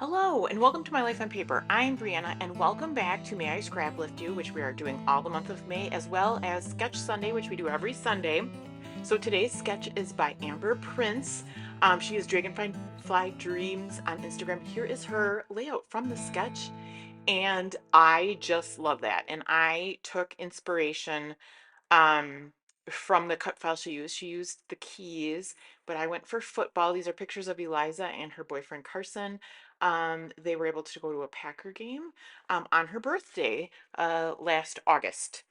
Hello, and welcome to My Life on Paper. I'm Briana, and welcome back to May I Scraplift You, which we are doing all the month of May, as well as Sketch Sunday, which we do every Sunday. So today's sketch is by Amber Prince. She is Dragonfly Dreams on Instagram. Here is her layout from the sketch, and I just love that. And I took inspiration um, from the cut file she used. She used the keys, but I went for football. These are pictures of Eliza and her boyfriend Carson. They were able to go to a Packer game on her birthday last August.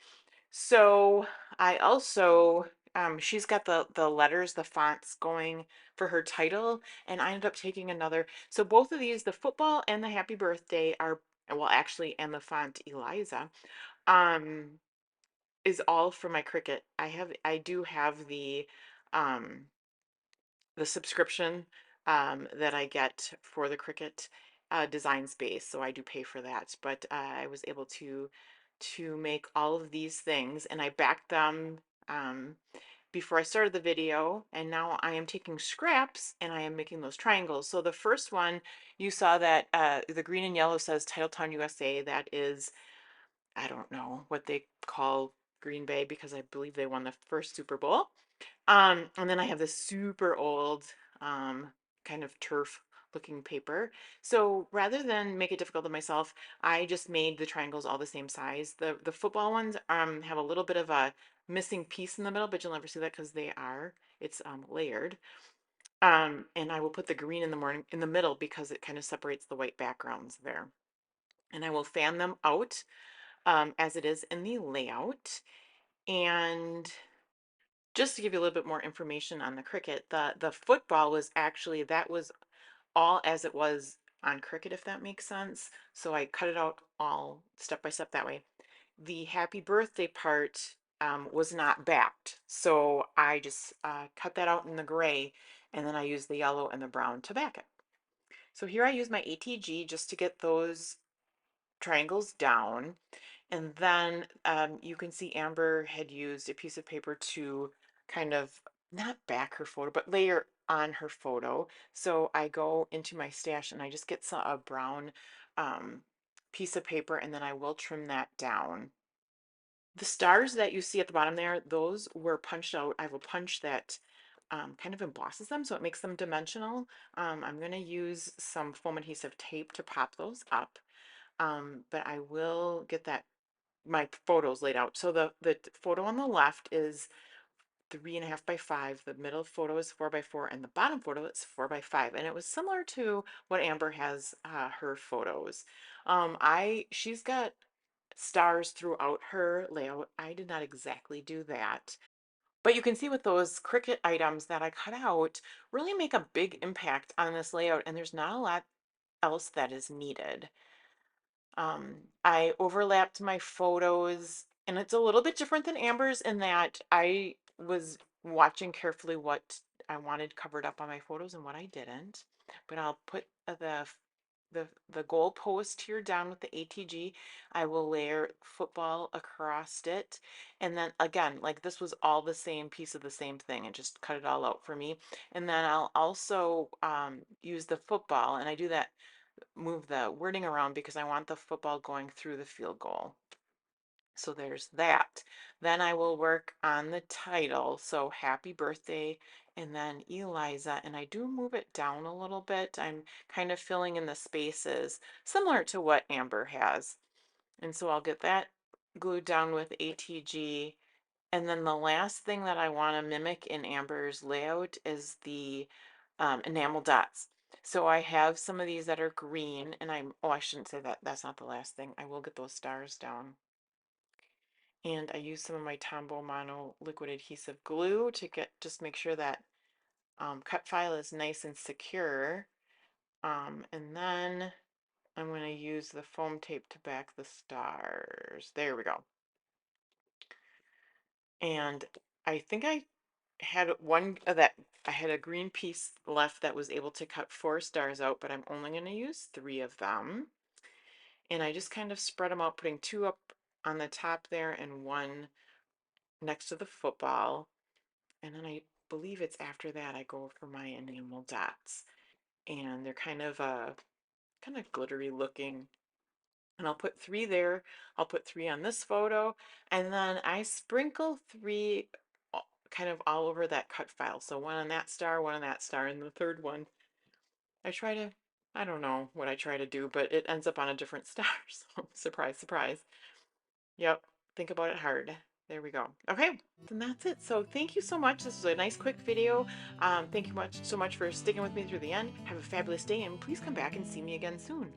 So I also she's got the letters, the fonts going for her title, and I ended up taking another. So both of these, the football and the happy birthday, are well actually, and the font Eliza. Um, is all for my Cricut. I do have um the subscription that I get for the Cricut design space, so I do pay for that. But I was able to make all of these things, and I backed them before I started the video, and now I am taking scraps and I am making those triangles. So the first one, you saw that the green and yellow says Titletown USA. That is, I don't know what they call Green Bay because I believe they won the first Super Bowl. And then I have this super old kind of turf looking paper. So rather than make it difficult on myself, I just made the triangles all the same size. The football ones have a little bit of a missing piece in the middle, but you'll never see that because it's layered. And I will put the green in the middle because it kind of separates the white backgrounds there. And I will fan them out as it is in the layout. And just to give you a little bit more information on the Cricut, the football was actually, that was all as it was on Cricut, if that makes sense. So I cut it out all step by step that way. The happy birthday part was not backed, so I just cut that out in the gray, and then I used the yellow and the brown to back it. So here I use my ATG just to get those triangles down. And then you can see Amber had used a piece of paper to kind of not back her photo, but layer on her photo. So I go into my stash and I just get a brown um, piece of paper, and then I will trim that down. The stars that you see at the bottom there, those were punched out. I have a punch that kind of embosses them so it makes them dimensional. I'm going to use some foam adhesive tape to pop those up. But I will get my photos laid out. So the photo on the left is 3.5 by 5. The middle photo is 4 by 4, and the bottom photo is 4 by 5. And it was similar to what Amber has her photos. She's got stars throughout her layout. I did not exactly do that. But you can see with those Cricut items that I cut out really make a big impact on this layout, and there's not a lot else that is needed. I overlapped my photos, and it's a little bit different than Amber's in that I was watching carefully what I wanted covered up on my photos and what I didn't. But I'll put the goal post here down with the ATG. I will layer football across it, and then again, like this was all the same piece of the same thing, and just cut it all out for me. And then I'll also use the football, and I do that, move the wording around because I want the football going through the field goal. So there's that. Then I will work on the title. So happy birthday, and then Eliza. And I do move it down a little bit. I'm kind of filling in the spaces similar to what Amber has. And so I'll get that glued down with ATG. And then the last thing that I want to mimic in Amber's layout is the enamel dots. So I have some of these that are green, and oh, I shouldn't say that. That's not the last thing. I will get those stars down. And I use some of my Tombow Mono liquid adhesive glue to just make sure that cut file is nice and secure. And then I'm going to use the foam tape to back the stars. There we go. And I think I had one that I had a green piece left that was able to cut 4 stars out, but I'm only going to use 3 of them. And I just kind of spread them out, putting 2 up on the top there and 1 next to the football. And then I believe it's after that I go for my enamel dots. And they're kind of kind of glittery looking. And I'll put 3 there. I'll put 3 on this photo, and then I sprinkle 3 kind of all over that cut file. So one on that star, one on that star, and the third one, I try to, I don't know what I try to do, but it ends up on a different star. So surprise, surprise. Yep, think about it hard. There we go. Okay, then that's it. So thank you so much. This was a nice quick video. Thank you so much for sticking with me through the end. Have a fabulous day, and please come back and see me again soon.